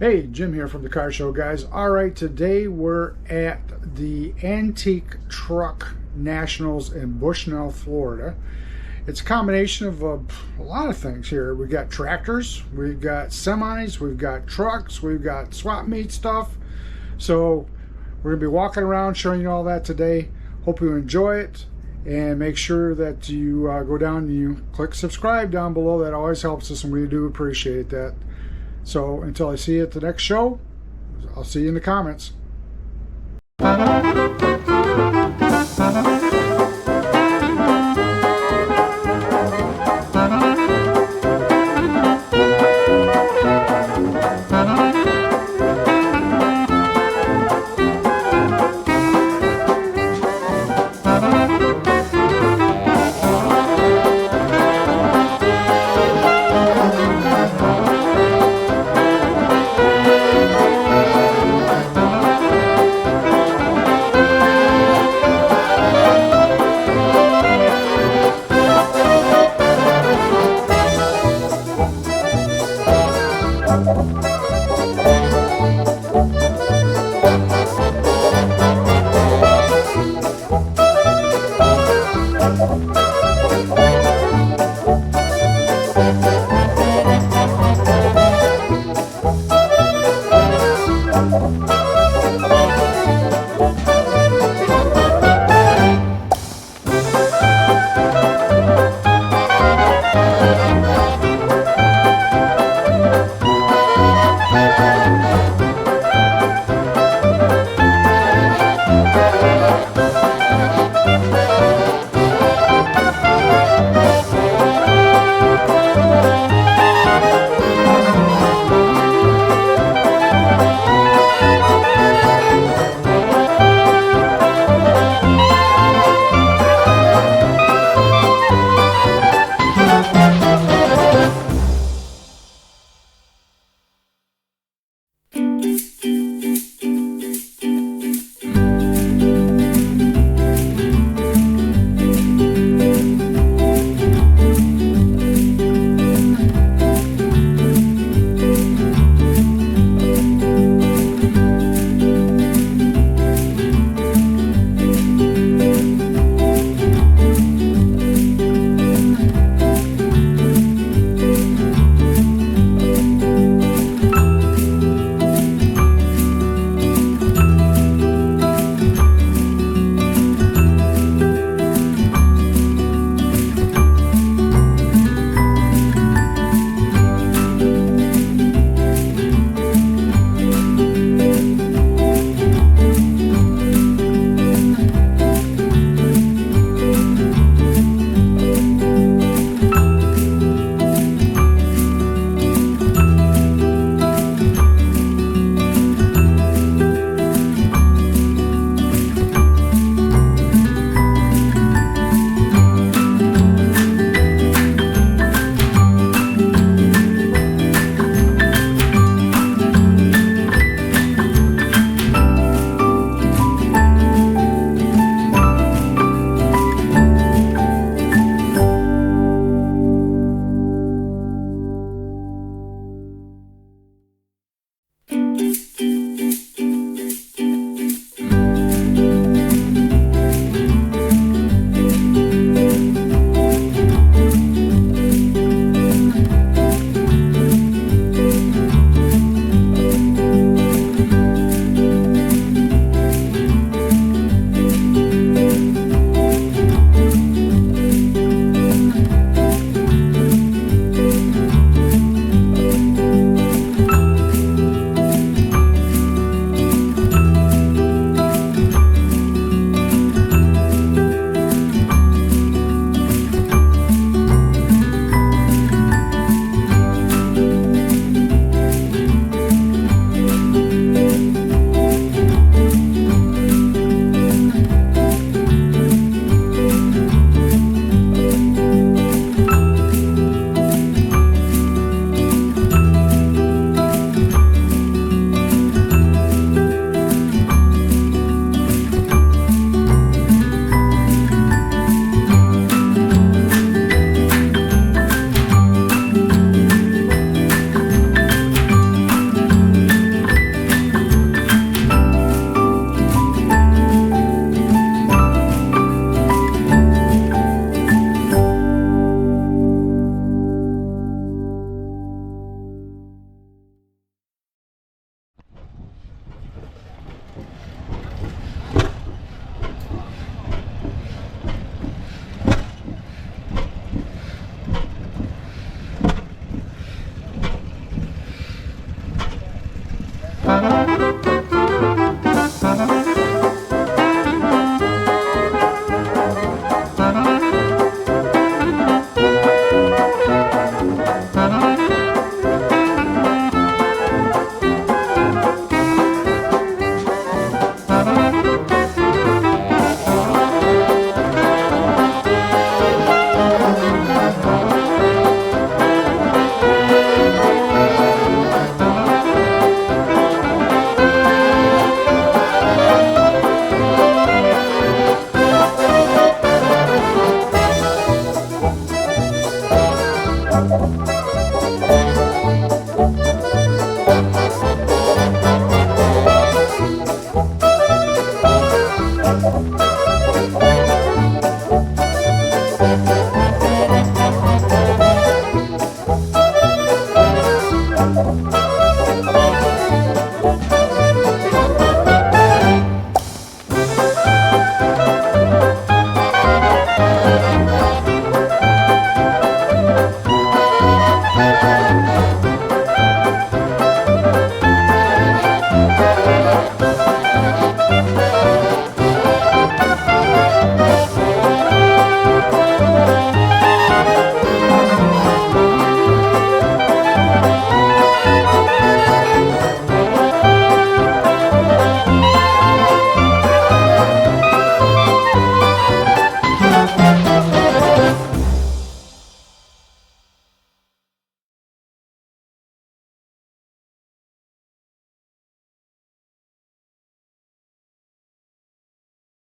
Hey, Jim here from the Car Show, guys. Alright, today we're at the Antique Truck Nationals in Bushnell, Florida. It's a combination of a lot of things here. We've got tractors, we've got semis, we've got trucks, we've got swap meet stuff. So we're going to be walking around showing you all that today. Hope you enjoy it, and make sure that you go down and you click subscribe down below. That always helps us, and we do appreciate that. So until I see you at the next show, I'll see you in the comments.